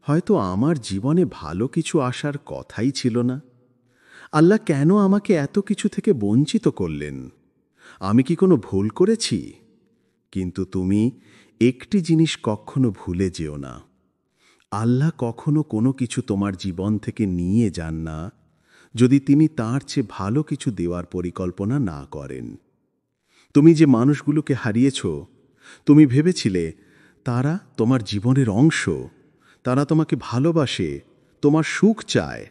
হয়তো আমার জীবনে ভালো কিছু আসার কথাই ছিল না। আল্লাহ কেন আমাকে এত কিছু থেকে বঞ্চিত করলেন? আমি কি কোনো ভুল করেছি? কিন্তু তুমি একটি জিনিস কখনো ভুলে যেও না, আল্লাহ কখনো কোনো কিছু তোমার জীবন থেকে নিয়ে যান না যদি তিনি তার চেয়ে ভালো কিছু দেওয়ার পরিকল্পনা না করেন। তুমি যে মানুষগুলোকে হারিয়েছ, তুমি ভেবেছিলে তারা তোমার জীবনের অংশ, তারা তোমাকে ভালোবাসে, তোমার সুখ চায়,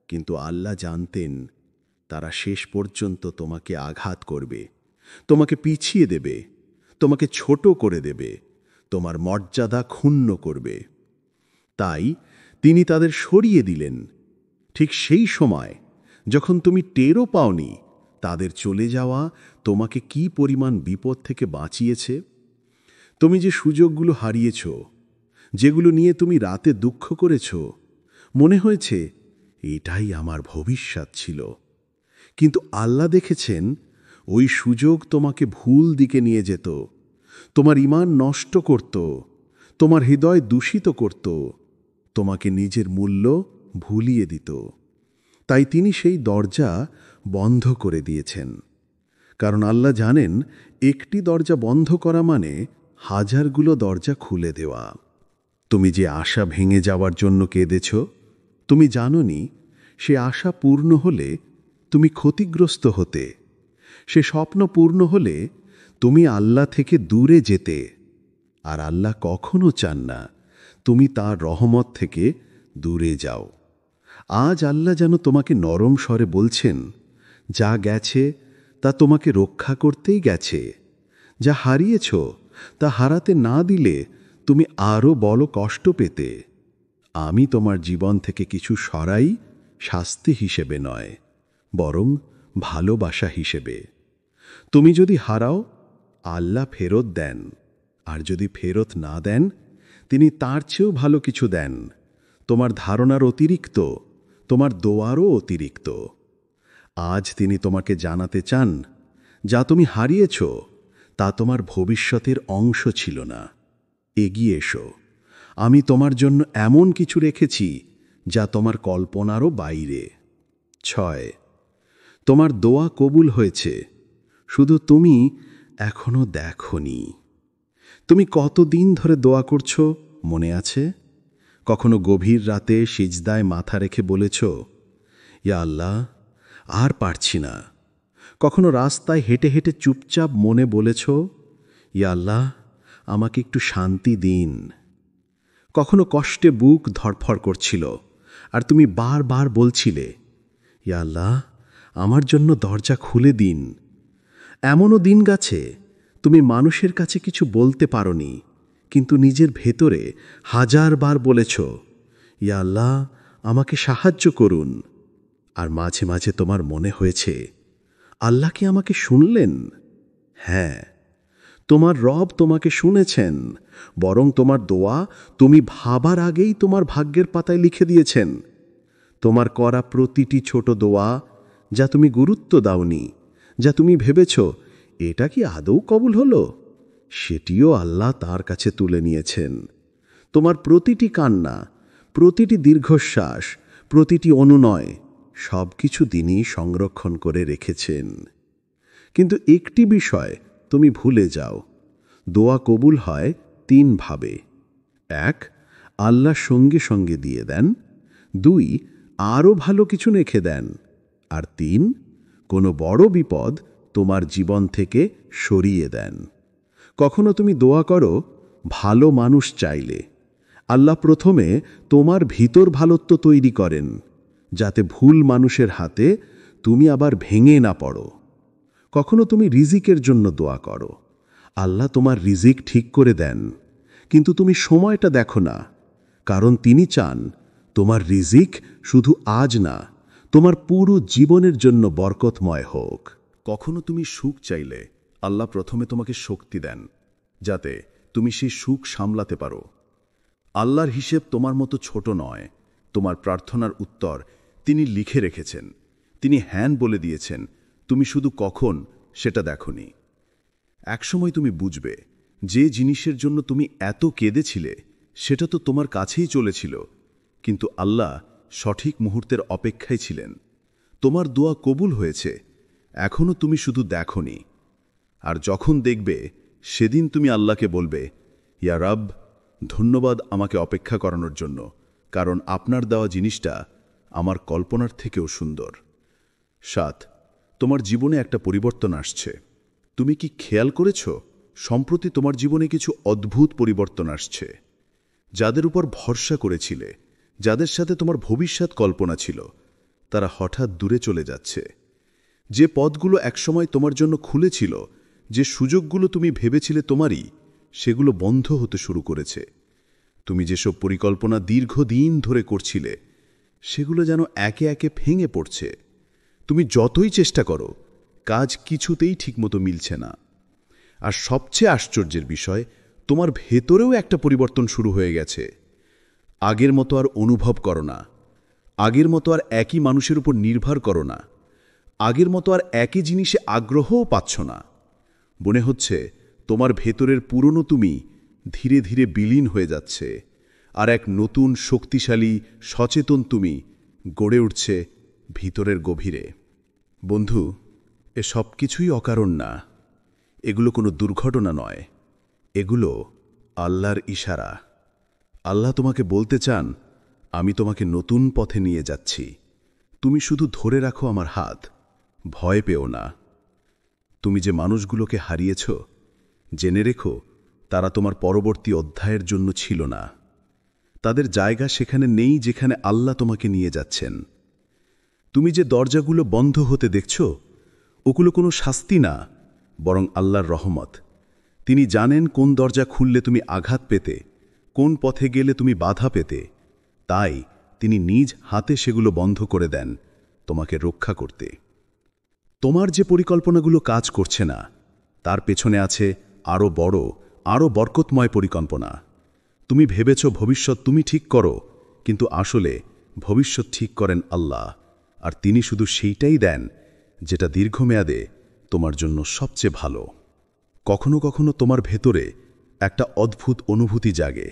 কিন্তু আল্লাহ জানতেন তারা শেষ পর্যন্ত তোমাকে আঘাত করবে, তোমাকে পিছিয়ে দেবে, তোমাকে ছোট করে দেবে, তোমার মর্যাদা ক্ষুণ্ণ করবে। তাই তিনি তাদের সরিয়ে দিলেন ঠিক সেই সময় যখন তুমি টেরও পাওনি তাদের চলে যাওয়া তোমাকে কি পরিমাণ বিপদ থেকে বাঁচিয়েছে। তুমি যে সুযোগগুলো হারিয়েছ, যেগুলো নিয়ে তুমি রাতে দুঃখ করেছ, মনে হয়েছে এটাই আমার ভবিষ্যৎ ছিল, কিন্তু আল্লাহ দেখেছেন ওই সুযোগ তোমাকে ভুল দিকে নিয়ে যেত, তোমার ঈমান নষ্ট করত, তোমার হৃদয় দূষিত করত, তোমাকে নিজের মূল্য ভুলিয়ে দিত। তাই তিনি সেই দরজা বন্ধ করে দিয়েছেন, কারণ আল্লাহ জানেন একটি দরজা বন্ধ করা মানে হাজারগুলো দরজা খুলে দেওয়া। তুমি যে আশা ভেঙে যাওয়ার জন্য কেঁদেছ, তুমি জানোনি সে আশা পূর্ণ হলে তুমি ক্ষতিগ্রস্ত হতে, সে স্বপ্ন পূর্ণ হলে তুমি আল্লাহ থেকে দূরে যেতে। আর আল্লাহ কখনো চান না তুমি তার রহমত থেকে দূরে যাও। আজ আল্লাহ যেন তোমাকে নরম স্বরে বলছেন, যা গেছে তা তোমাকে রক্ষা করতেই গেছে, যা হারিয়েছ তা হারাতে না দিলে তুমি আরও বড় কষ্ট পেতে। আমি তোমার জীবন থেকে কিছু সরাই শাস্তি হিসেবে নয়, বরং ভালোবাসা হিসেবে। তুমি যদি হারাও, আল্লাহ ফেরত দেন, আর যদি ফেরত না দেন তিনি তার চেয়েও ভালো কিছু দেন, তোমার ধারণার অতিরিক্ত, তোমার দোয়ারও অতিরিক্ত। আজ তিনি তোমাকে জানাতে চান, যা তুমি হারিয়েছ তা তোমার ভবিষ্যতের অংশ ছিল না। এগিয়ে এসো, আমি তোমার জন্য এমন কিছু রেখেছি যা তোমার কল্পনারও বাইরে। 6, তোমার দোয়া কবুল হয়েছে, শুধু তুমি এখনো দেখোনি। তুমি কতদিন ধরে দোয়া করছো মনে আছে? কখনো গভীর রাতে সিজদায় মাথা রেখে বলেছ, ইয়া আল্লাহ, আর পারছি না। কখনো রাস্তায় হেঁটে হেঁটে চুপচাপ মনে বলেছ, ইয়া আল্লাহ, আমাকে একটু শান্তি দিন। কখনো কষ্টে বুক ধড়ফড় করছিল আর তুমি বারবার বলছিলে, ইয়া আল্লাহ, আমার জন্য দরজা খুলে দিন। এমনও দিন গেছে তুমি মানুষের কাছে কিছু বলতে পারোনি, কিন্তু নিজের ভেতরে হাজারবার বলেছ, ইয়া আল্লাহ, আমাকে সাহায্য করুন। আর মাঝে মাঝে তোমার মনে হয়েছে, আল্লাহ কি আমাকে শুনলেন? হ্যাঁ, তোমার রব তোমাকে শুনেছেন, বরং তোমার দোয়া তুমি ভাবার আগেই তোমার ভাগ্যের পাতায় লিখে দিয়েছেন। তোমার করা প্রতিটি ছোট দোয়া, যা তুমি গুরুত্ব দাওনি, যা তুমি ভেবেছ এটা কি আদৌ কবুল হলো, সেটিও আল্লাহ তার কাছে তুলে নিয়েছেন। তোমার প্রতিটি কান্না, প্রতিটি দীর্ঘশ্বাস, প্রতিটি অনুনয়, সব কিছু তিনি সংরক্ষণ করে রেখেছেন। কিন্তু একটি বিষয় তুমি ভুলে যাও, দোয়া কবুল হয় 3 ভাবে। 1, আল্লাহ সঙ্গে সঙ্গে দিয়ে দেন। 2, আরও ভালো কিছু রেখে দেন। আর 3, কোনো বড় বিপদ তোমার জীবন থেকে সরিয়ে দেন। কখনো তুমি দোয়া করো ভালো মানুষ চাইলে, আল্লাহ প্রথমে তোমার ভিতর ভালোত্ব তৈরি করেন, যাতে ভুল মানুষের হাতে তুমি আবার ভেঙে না পড়ো। কখনো তুমি রিজিকের জন্য দোয়া করো, আল্লাহ তোমার রিজিক ঠিক করে দেন, কিন্তু তুমি সময়টা দেখো না, কারণ তিনি চান তোমার রিজিক শুধু আজ না, তোমার পুরো জীবনের জন্য বরকতময় হোক। কখনো তুমি সুখ চাইলে আল্লাহ প্রথমে তোমাকে শক্তি দেন, যাতে তুমি সেই সুখ সামলাতে পারো। আল্লাহর হিসেব তোমার মতো ছোট নয়। তোমার প্রার্থনার উত্তর তিনি লিখে রেখেছেন, তিনি হ্যাঁ বলে দিয়েছেন, তুমি শুধু কখন সেটা দেখোনি। একসময় তুমি বুঝবে, যে জিনিসের জন্য তুমি এত কেঁদেছিলে সেটা তো তোমার কাছেই চলেছিল, কিন্তু আল্লাহ সঠিক মুহূর্তের অপেক্ষায় ছিলেন। তোমার দোয়া কবুল হয়েছে, এখনো তুমি শুধু দেখোনি। আর যখন দেখবে, সেদিন তুমি আল্লাহকে বলবে, ইয়া রব, ধন্যবাদ আমাকে অপেক্ষা করানোর জন্য, কারণ আপনার দেওয়া জিনিসটা আমার কল্পনার থেকেও সুন্দর। 7, তোমার জীবনে একটা পরিবর্তন আসছে। তুমি কি খেয়াল করেছ, সম্প্রতি তোমার জীবনে কিছু অদ্ভুত পরিবর্তন আসছে? যাদের উপর ভরসা করেছিলে, যাদের সাথে তোমার ভবিষ্যৎ কল্পনা ছিল, তারা হঠাৎ দূরে চলে যাচ্ছে। যে পথগুলো একসময় তোমার জন্য খুলেছিল, যে সুযোগগুলো তুমি ভেবেছিলে তোমারই, সেগুলো বন্ধ হতে শুরু করেছে। তুমি যেসব পরিকল্পনা দীর্ঘদিন ধরে করছিলে, সেগুলো যেন একে একে ভেঙে পড়ছে। তুমি যতই চেষ্টা করো, কাজ কিছুতেই ঠিকমতো মিলছে না। আর সবচেয়ে আশ্চর্যের বিষয়, তোমার ভেতরেও একটা পরিবর্তন শুরু হয়ে গেছে। আগের মতো আর অনুভব করো না, আগের মতো আর একই মানুষের উপর নির্ভর করো না, আগের মতো আর একই জিনিসে আগ্রহও পাচ্ছ না। মনে হচ্ছে তোমার ভেতরের পুরনো তুমি ধীরে ধীরে বিলীন হয়ে যাচ্ছে, আর এক নতুন শক্তিশালী সচেতন তুমি গড়ে উঠছে ভিতরের গভীরে। বন্ধু, এ সব কিছুই অকারণ না, এগুলো কোনো দুর্ঘটনা নয়, এগুলো আল্লাহর ইশারা। আল্লাহ তোমাকে বলতে চান, আমি তোমাকে নতুন পথে নিয়ে যাচ্ছি, তুমি শুধু ধরে রাখো আমার হাত, ভয় পেও না। তুমি যে মানুষগুলোকে হারিয়েছ, জেনে রেখো তারা তোমার পরবর্তী অধ্যায়ের জন্য ছিল না। তাদের জায়গা সেখানে নেই যেখানে আল্লাহ তোমাকে নিয়ে যাচ্ছেন। তুমি যে দরজাগুলো বন্ধ হতে দেখছ, ওগুলো কোনো শাস্তি না, বরং আল্লাহর রহমত। তিনি জানেন কোন দরজা খুললে তুমি আঘাত পেতে, কোন পথে গেলে তুমি বাধা পেতে। তাই তিনি নিজ হাতে সেগুলো বন্ধ করে দেন তোমাকে রক্ষা করতে। তোমার যে পরিকল্পনাগুলো কাজ করছে না, তার পেছনে আছে আরও বড়, আরও বরকতময় পরিকল্পনা। তুমি ভেবেছ ভবিষ্যৎ তুমি ঠিক করো, কিন্তু আসলে ভবিষ্যৎ ঠিক করেন আল্লাহ, আর তিনি শুধু সেইটাই দেন যেটা দীর্ঘমেয়াদে তোমার জন্য সবচেয়ে ভালো। কখনো কখনো তোমার ভেতরে একটা অদ্ভুত অনুভূতি জাগে,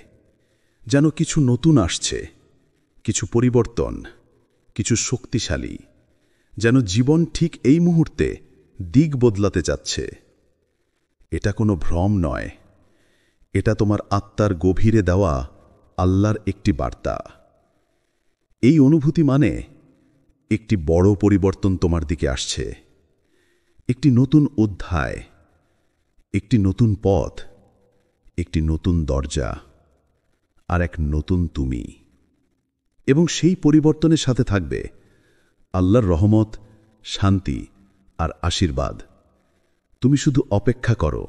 যেন কিছু নতুন আসছে, কিছু পরিবর্তন, কিছু শক্তিশালী, যেন জীবন ঠিক এই মুহূর্তে দিক বদলাতে যাচ্ছে। এটা কোনো ভ্রম নয়, এটা তোমার আত্মার গভীরে দেওয়া আল্লাহর একটি বার্তা। এই অনুভূতি মানে একটি বড় পরিবর্তন তোমার দিকে আসছে, একটি নতুন অধ্যায়, একটি নতুন পথ, একটি নতুন দরজা, আর এক নতুন তুমি। এবং সেই পরিবর্তনের সাথে থাকবে আল্লাহর রহমত, শান্তি আর আশীর্বাদ। তুমি শুধু অপেক্ষা করো,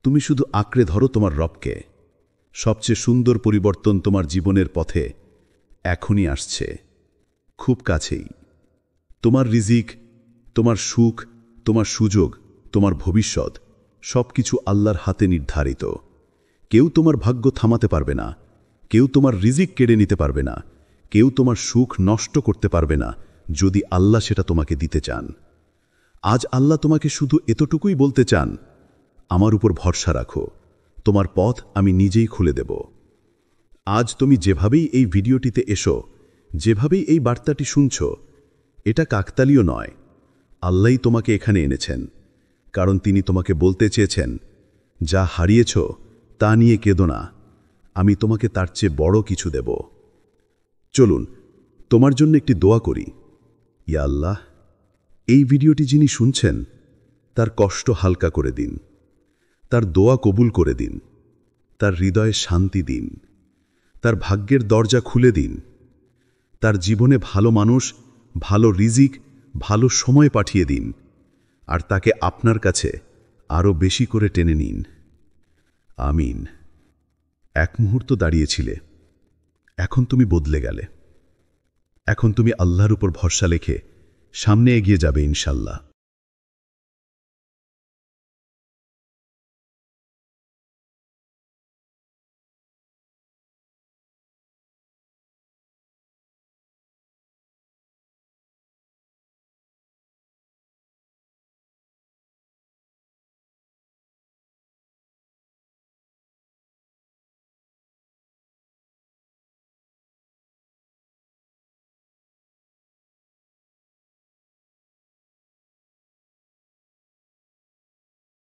তুমি শুধু আঁকড়ে ধরো তোমার রবকে। সবচেয়ে সুন্দর পরিবর্তন তোমার জীবনের পথে এখনই আসছে, খুব কাছেই। তোমার রিজিক, তোমার সুখ, তোমার সুযোগ, তোমার ভবিষ্যৎ সবকিছু আল্লাহর হাতে নির্ধারিত। কেউ তোমার ভাগ্য থামাতে পারবে না, কেউ তোমার রিজিক কেড়ে নিতে পারবে না, কেউ তোমার সুখ নষ্ট করতে পারবে না, যদি আল্লাহ সেটা তোমাকে দিতে চান। আজ আল্লাহ তোমাকে শুধু এতটুকুই বলতে চান, আমার উপর ভরসা রাখো, তোমার পথ আমি নিজেই খুলে দেব। আজ তুমি যেভাবেই এই ভিডিওটিতে এসো, যেভাবেই এই বার্তাটি শুনছ, এটা কাকতালীয় নয়। আল্লাহই তোমাকে এখানে এনেছেন, কারণ তিনি তোমাকে বলতে চেয়েছেন, যা হারিয়েছ তা নিয়ে কেঁদো না, আমি তোমাকে তার চেয়ে বড় কিছু দেব। চলুন তোমার জন্য একটি দোয়া করি। ইয়া আল্লাহ, এই ভিডিওটি যিনি শুনছেন তার কষ্ট হালকা করে দিন, তার দোয়া কবুল করে দিন, তার হৃদয়ে শান্তি দিন, তার ভাগ্যের দরজা খুলে দিন, তার জীবনে ভালো মানুষ, ভালো রিজিক, ভালো সময় পাঠিয়ে দিন, আর তাকে আপনার কাছে আরও বেশি করে টেনে নিন। আমিন। এক মুহূর্ত দাঁড়িয়েছিলে, এখন তুমি বদলে গেলে। এখন তুমি আল্লাহর উপর ভরসা রেখে সামনে এগিয়ে যাবে ইনশাল্লাহ।